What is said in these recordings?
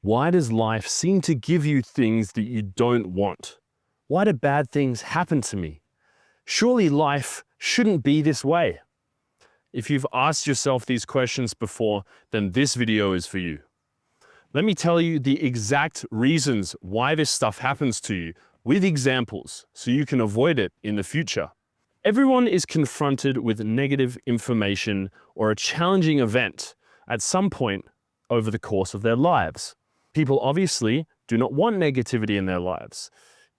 Why does life seem to give you things that you don't want? Why do bad things happen to me? Surely life shouldn't be this way. If you've asked yourself these questions before, then this video is for you. Let me tell you the exact reasons why this stuff happens to you with examples so you can avoid it in the future. Everyone is confronted with negative information or a challenging event at some point over the course of their lives. People obviously do not want negativity in their lives.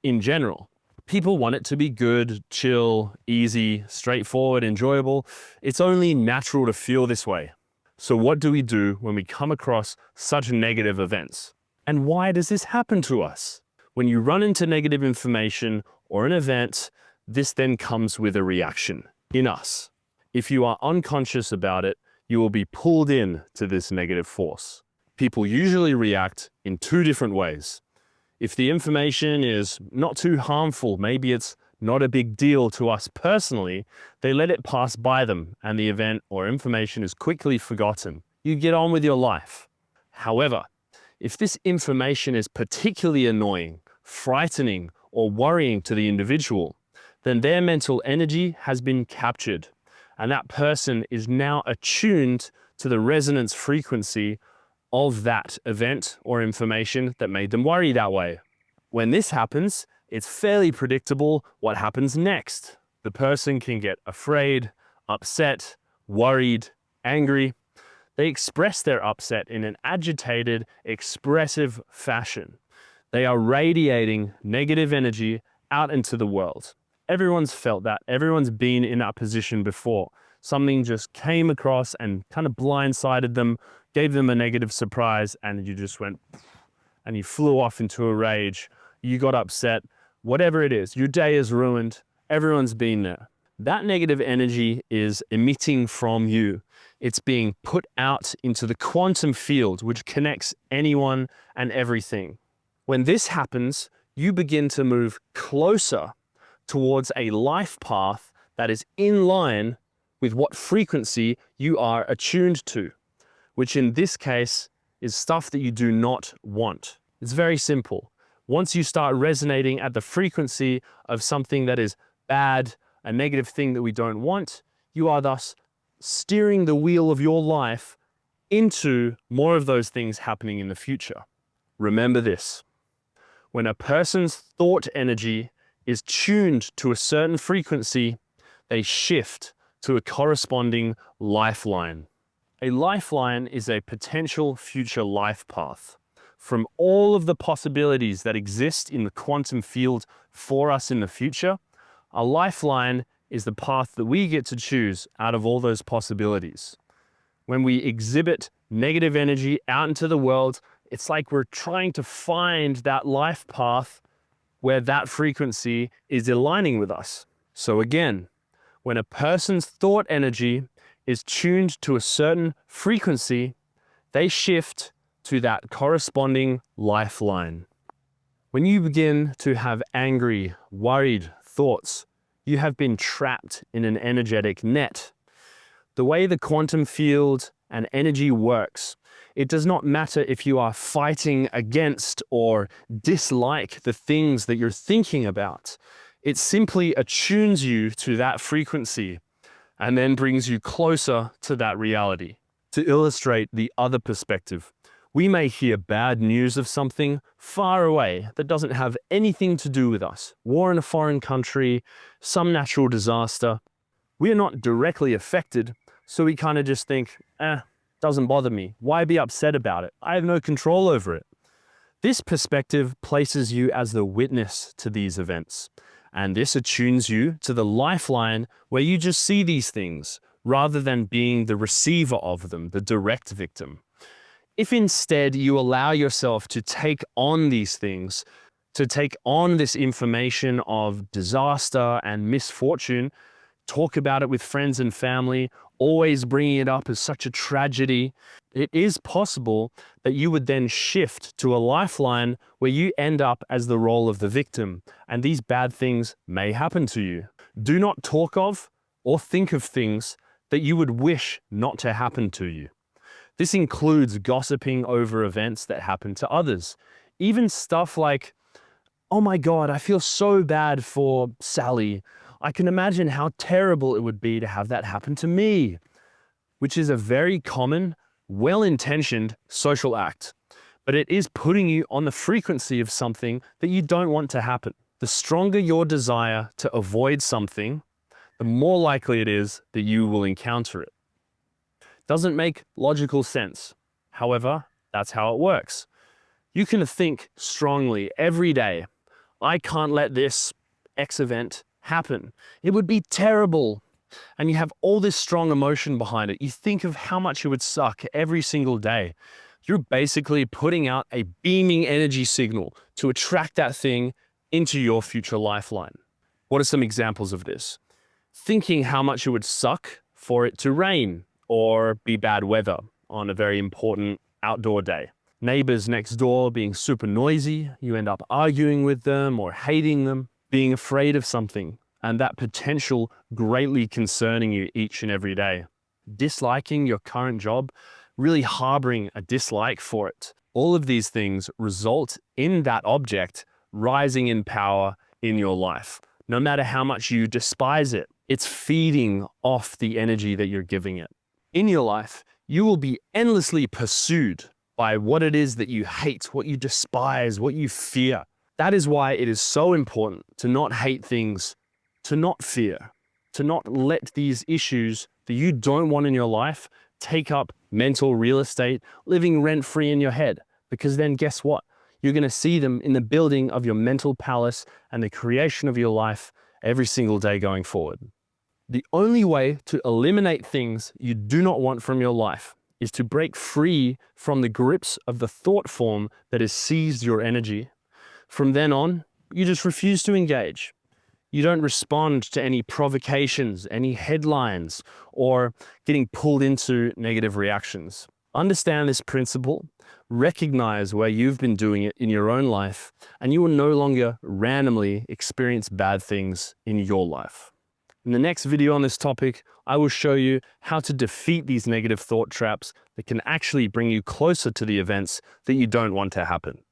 In general, people want it to be good, chill, easy, straightforward, enjoyable. It's only natural to feel this way. So what do we do when we come across such negative events? And why does this happen to us? When you run into negative information or an event, this then comes with a reaction in us. If you are unconscious about it, you will be pulled in to this negative force. People usually react in two different ways. If the information is not too harmful, maybe it's not a big deal to us personally, they let it pass by them and the event or information is quickly forgotten. You get on with your life. However, if this information is particularly annoying, frightening, or worrying to the individual, then their mental energy has been captured, and that person is now attuned to the resonance frequency of that event or information that made them worry that way. When this happens, it's fairly predictable what happens next. The person can get afraid, upset, worried, angry. They express their upset in an agitated, expressive fashion. They are radiating negative energy out into the world. Everyone's felt that. Everyone's been in that position before. Something just came across and kind of blindsided them, gave them a negative surprise, and you just went and you flew off into a rage. You got upset. Whatever it is, your day is ruined. Everyone's been there. That negative energy is emitting from you. It's being put out into the quantum field, which connects anyone and everything. When this happens, you begin to move closer towards a life path that is in line with what frequency you are attuned to, which in this case is stuff that you do not want. It's very simple. Once you start resonating at the frequency of something that is bad, a negative thing that we don't want, you are thus steering the wheel of your life into more of those things happening in the future. Remember this: when a person's thought energy is tuned to a certain frequency, they shift to a corresponding lifeline. A lifeline is a potential future life path. From all of the possibilities that exist in the quantum field for us in the future, a lifeline is the path that we get to choose out of all those possibilities. When we exhibit negative energy out into the world, it's like we're trying to find that life path where that frequency is aligning with us. So again, when a person's thought energy is tuned to a certain frequency, they shift to that corresponding lifeline. When you begin to have angry, worried thoughts, you have been trapped in an energetic net. The way the quantum field and energy works, it does not matter if you are fighting against or dislike the things that you're thinking about. It simply attunes you to that frequency and then brings you closer to that reality. To illustrate the other perspective, we may hear bad news of something far away that doesn't have anything to do with us. War in a foreign country, some natural disaster. We are not directly affected, so we kind of just think, doesn't bother me. Why be upset about it? I have no control over it. This perspective places you as the witness to these events, and this attunes you to the lifeline where you just see these things rather than being the receiver of them, the direct victim. If instead you allow yourself to take on these things, to take on this information of disaster and misfortune, talk about it with friends and family, always bringing it up as such a tragedy, it is possible that you would then shift to a lifeline where you end up as the role of the victim, and these bad things may happen to you. Do not talk of or think of things that you would wish not to happen to you. This includes gossiping over events that happen to others. Even stuff like, oh my God, I feel so bad for Sally. I can imagine how terrible it would be to have that happen to me, which is a very common, well-intentioned social act. But it is putting you on the frequency of something that you don't want to happen. The stronger your desire to avoid something, the more likely it is that you will encounter it. Doesn't make logical sense. However, that's how it works. You can think strongly every day, I can't let this X event happen. It would be terrible. And you have all this strong emotion behind it. You think of how much it would suck every single day. You're basically putting out a beaming energy signal to attract that thing into your future lifeline. What are some examples of this? Thinking how much it would suck for it to rain or be bad weather on a very important outdoor day. Neighbors next door being super noisy, you end up arguing with them or hating them, being afraid of something, and that potential greatly concerning you each and every day. Disliking your current job, really harboring a dislike for it. All of these things result in that object rising in power in your life. No matter how much you despise it, it's feeding off the energy that you're giving it. In your life, you will be endlessly pursued by what it is that you hate, what you despise, what you fear. That is why it is so important to not hate things, to not fear, to not let these issues that you don't want in your life take up mental real estate, living rent-free in your head. Because then guess what? You're going to see them in the building of your mental palace and the creation of your life every single day going forward. The only way to eliminate things you do not want from your life is to break free from the grips of the thought form that has seized your energy. From then on, you just refuse to engage. You don't respond to any provocations, any headlines, or getting pulled into negative reactions. Understand this principle, recognize where you've been doing it in your own life, and you will no longer randomly experience bad things in your life. In the next video on this topic, I will show you how to defeat these negative thought traps that can actually bring you closer to the events that you don't want to happen.